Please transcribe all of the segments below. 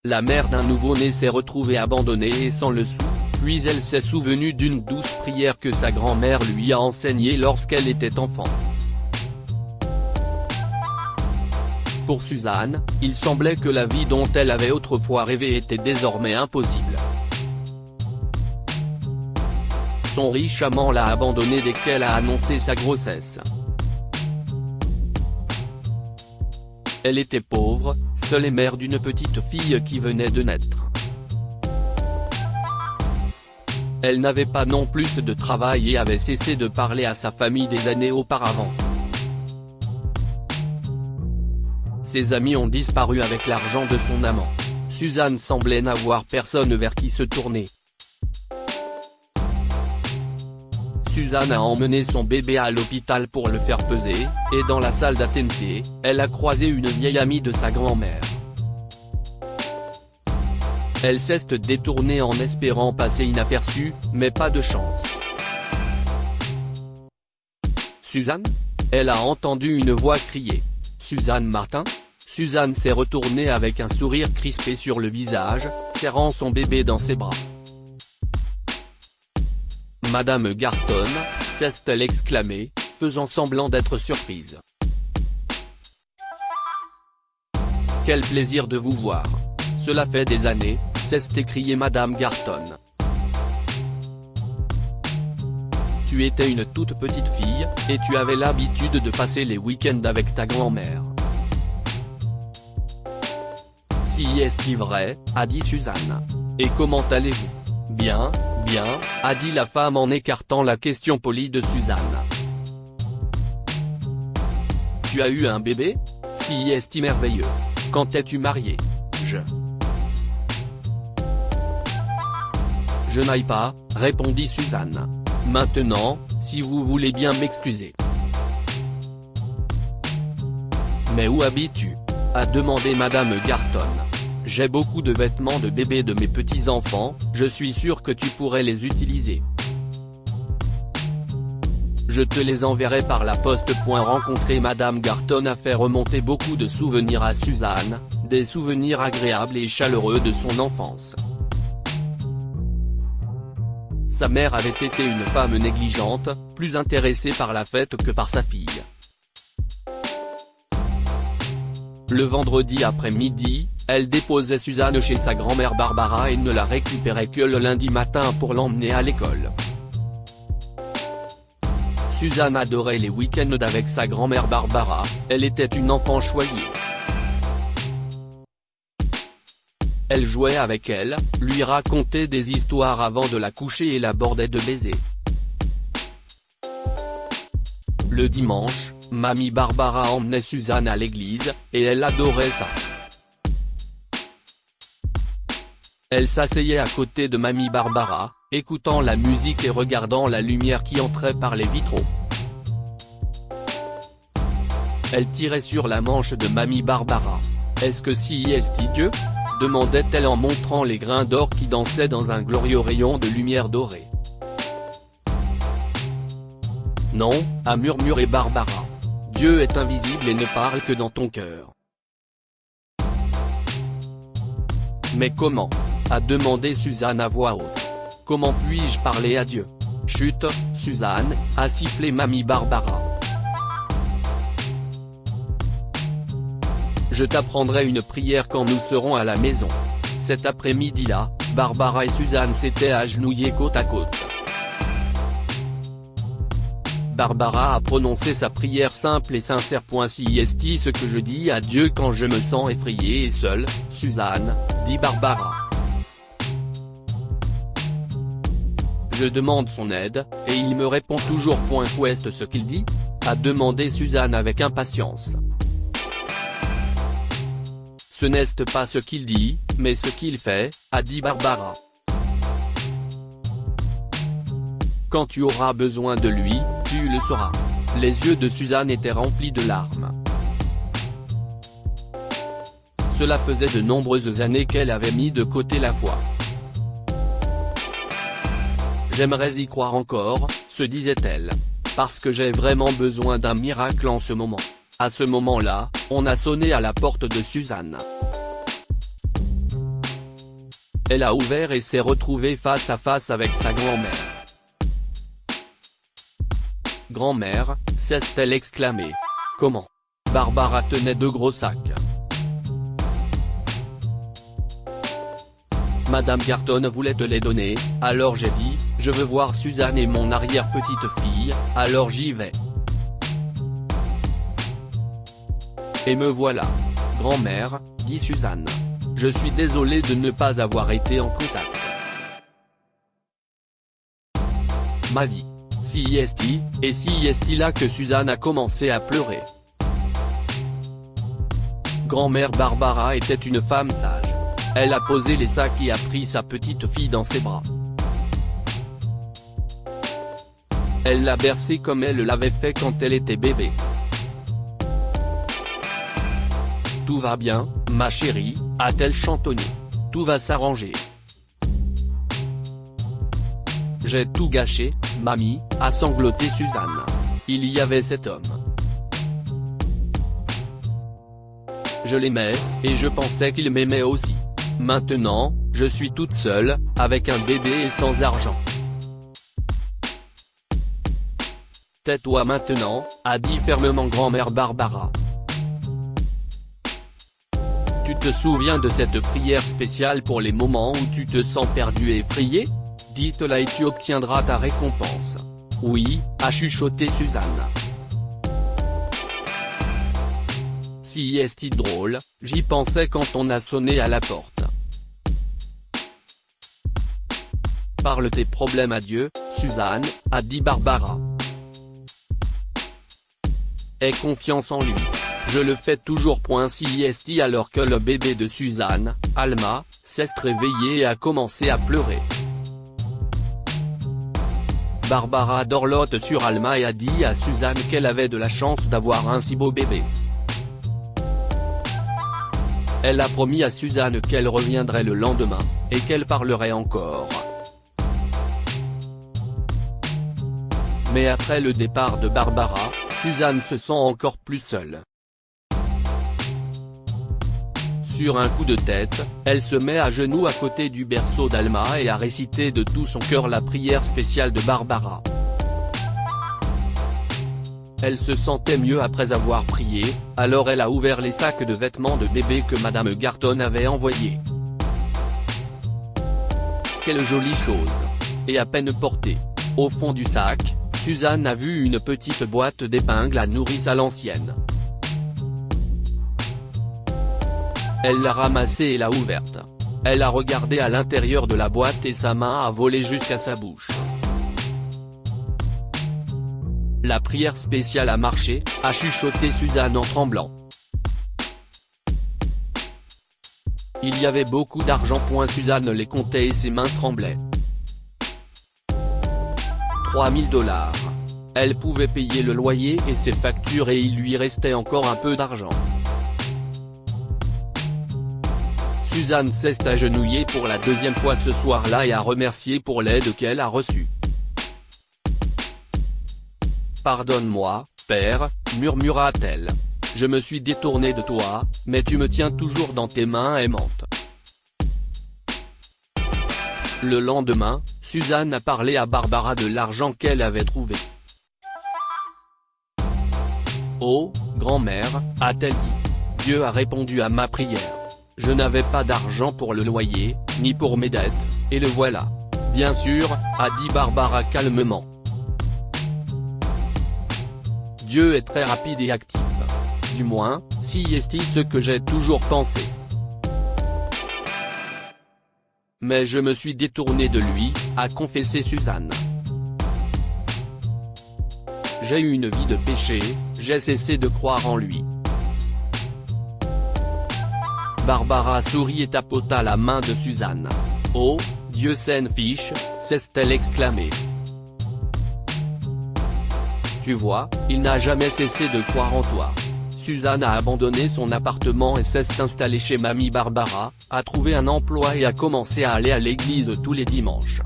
La mère d'un nouveau-né s'est retrouvée abandonnée et sans le sou, puis elle s'est souvenue d'une douce prière que sa grand-mère lui a enseignée lorsqu'elle était enfant. Pour Suzanne, il semblait que la vie dont elle avait autrefois rêvé était désormais impossible. Son riche amant l'a abandonnée dès qu'elle a annoncé sa grossesse. Elle était pauvre, seule et mère d'une petite fille qui venait de naître. Elle n'avait pas non plus de travail et avait cessé de parler à sa famille des années auparavant. Ses amis ont disparu avec l'argent de son amant. Suzanne semblait n'avoir personne vers qui se tourner. Suzanne a emmené son bébé à l'hôpital pour le faire peser, et dans la salle d'attente, elle a croisé une vieille amie de sa grand-mère. Elle s'est détournée en espérant passer inaperçue, mais pas de chance. Suzanne ? Elle a entendu une voix crier. Suzanne Martin ? Suzanne s'est retournée avec un sourire crispé sur le visage, serrant son bébé dans ses bras. Madame Garton, s'est-elle exclamée, faisant semblant d'être surprise. Quel plaisir de vous voir. Cela fait des années, s'est écriée Madame Garton. Tu étais une toute petite fille, et tu avais l'habitude de passer les week-ends avec ta grand-mère. Si est-il vrai, a dit Suzanne. Et comment allez-vous ? Bien, bien, a dit la femme en écartant la question polie de Suzanne. Tu as eu un bébé ? Si est-il merveilleux. Quand es-tu mariée ? Je n'aille pas, répondit Suzanne. Maintenant, si vous voulez bien m'excuser. Mais où habites-tu ? A demandé Madame Garton. J'ai beaucoup de vêtements de bébé de mes petits-enfants, je suis sûr que tu pourrais les utiliser. Je te les enverrai par la poste. Rencontrer Madame Garton a fait remonter beaucoup de souvenirs à Suzanne, des souvenirs agréables et chaleureux de son enfance. Sa mère avait été une femme négligente, plus intéressée par la fête que par sa fille. Le vendredi après-midi, elle déposait Suzanne chez sa grand-mère Barbara et ne la récupérait que le lundi matin pour l'emmener à l'école. Suzanne adorait les week-ends avec sa grand-mère Barbara, elle était une enfant choyée. Elle jouait avec elle, lui racontait des histoires avant de la coucher et la bordait de baisers. Le dimanche, Mamie Barbara emmenait Suzanne à l'église, et elle adorait ça. Elle s'asseyait à côté de Mamie Barbara, écoutant la musique et regardant la lumière qui entrait par les vitraux. Elle tirait sur la manche de Mamie Barbara. Est-ce que si est-il Dieu ? Demandait-elle en montrant les grains d'or qui dansaient dans un glorieux rayon de lumière dorée. Non, a murmuré Barbara. Dieu est invisible et ne parle que dans ton cœur. Mais comment ? A demandé Suzanne à voix haute. Comment puis-je parler à Dieu ? Chut, Suzanne, a sifflé Mamie Barbara. Je t'apprendrai une prière quand nous serons à la maison. Cet après-midi-là, Barbara et Suzanne s'étaient agenouillées côte à côte. Barbara a prononcé sa prière simple et sincère. Si est ce que je dis à Dieu quand je me sens effrayée et seule, Suzanne, dit Barbara. Je demande son aide, et il me répond toujours. Qu'est-ce ce qu'il dit ? A demandé Suzanne avec impatience. Ce n'est pas ce qu'il dit, mais ce qu'il fait, a dit Barbara. Quand tu auras besoin de lui, tu le sauras. Les yeux de Suzanne étaient remplis de larmes. Cela faisait de nombreuses années qu'elle avait mis de côté la foi. J'aimerais y croire encore, se disait-elle. Parce que j'ai vraiment besoin d'un miracle en ce moment. À ce moment-là, on a sonné à la porte de Suzanne. Elle a ouvert et s'est retrouvée face à face avec sa grand-mère. « Grand-mère », s'est-elle exclamée. « Comment ?» Barbara tenait 2 gros sacs. Madame Garton voulait te les donner, alors j'ai dit, je veux voir Suzanne et mon arrière-petite-fille, alors j'y vais. Et me voilà. Grand-mère, dit Suzanne. Je suis désolée de ne pas avoir été en contact. Ma vie. Si est-il, et si est-il là que Suzanne a commencé à pleurer. Grand-mère Barbara était une femme sage. Elle a posé les sacs et a pris sa petite fille dans ses bras. Elle l'a bercée comme elle l'avait fait quand elle était bébé. Tout va bien, ma chérie, a-t-elle chantonné. Tout va s'arranger. J'ai tout gâché, mamie, a sangloté Suzanne. Il y avait cet homme. Je l'aimais, et je pensais qu'il m'aimait aussi. Maintenant, je suis toute seule, avec un bébé et sans argent. Tais-toi maintenant, a dit fermement grand-mère Barbara. Tu te souviens de cette prière spéciale pour les moments où tu te sens perdu et effrayé? Dites-la et tu obtiendras ta récompense. Oui, a chuchoté Suzanne. Si est-il drôle, j'y pensais quand on a sonné à la porte. Parle tes problèmes à Dieu, Suzanne, a dit Barbara. Aie confiance en lui. Je le fais toujours. Si est-il alors que le bébé de Suzanne, Alma, s'est réveillé et a commencé à pleurer. Barbara dorlote sur Alma et a dit à Suzanne qu'elle avait de la chance d'avoir un si beau bébé. Elle a promis à Suzanne qu'elle reviendrait le lendemain, et qu'elle parlerait encore. Mais après le départ de Barbara, Suzanne se sent encore plus seule. Sur un coup de tête, elle se met à genoux à côté du berceau d'Alma et a récité de tout son cœur la prière spéciale de Barbara. Elle se sentait mieux après avoir prié, alors elle a ouvert les sacs de vêtements de bébé que Madame Garton avait envoyés. Quelle jolie chose! Et à peine portée. Au fond du sac, Suzanne a vu une petite boîte d'épingles à nourrice à l'ancienne. Elle l'a ramassée et l'a ouverte. Elle a regardé à l'intérieur de la boîte et sa main a volé jusqu'à sa bouche. La prière spéciale a marché, a chuchoté Suzanne en tremblant. Il y avait beaucoup d'argent. Suzanne les comptait et ses mains tremblaient. 3000 $. Elle pouvait payer le loyer et ses factures et il lui restait encore un peu d'argent. Suzanne s'est agenouillée pour la 2e fois ce soir-là et a remercié pour l'aide qu'elle a reçue. « Pardonne-moi, père, murmura-t-elle. Je me suis détournée de toi, mais tu me tiens toujours dans tes mains aimantes. » Le lendemain, Suzanne a parlé à Barbara de l'argent qu'elle avait trouvé. « Oh, grand-mère, a-t-elle dit. Dieu a répondu à ma prière. Je n'avais pas d'argent pour le loyer, ni pour mes dettes, et le voilà. Bien sûr, a dit Barbara calmement. Dieu est très rapide et actif. Du moins, si est-il ce que j'ai toujours pensé. Mais je me suis détournée de lui, a confessé Suzanne. J'ai eu une vie de péché, j'ai cessé de croire en lui. Barbara sourit et tapota la main de Suzanne. « Oh, Dieu s'en fiche », s'est-elle exclamée. « Tu vois, il n'a jamais cessé de croire en toi. » Suzanne a abandonné son appartement et s'est installée chez mamie Barbara, a trouvé un emploi et a commencé à aller à l'église tous les dimanches.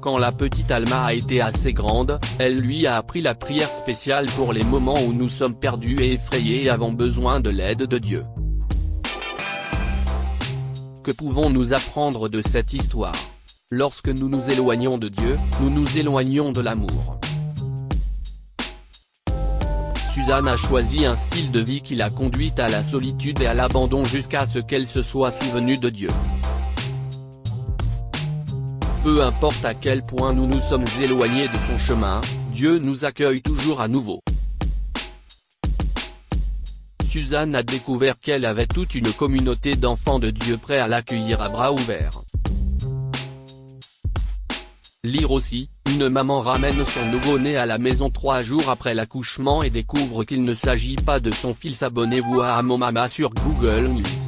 Quand la petite Alma a été assez grande, elle lui a appris la prière spéciale pour les moments où nous sommes perdus et effrayés et avons besoin de l'aide de Dieu. Que pouvons-nous apprendre de cette histoire? Lorsque nous nous éloignons de Dieu, nous nous éloignons de l'amour. Suzanne a choisi un style de vie qui l'a conduite à la solitude et à l'abandon jusqu'à ce qu'elle se soit souvenue de Dieu. Peu importe à quel point nous nous sommes éloignés de son chemin, Dieu nous accueille toujours à nouveau. Suzanne a découvert qu'elle avait toute une communauté d'enfants de Dieu prêts à l'accueillir à bras ouverts. Lire aussi, une maman ramène son nouveau-né à la maison 3 jours après l'accouchement et découvre qu'il ne s'agit pas de son fils. Abonnez-vous à Mon Mama sur Google News.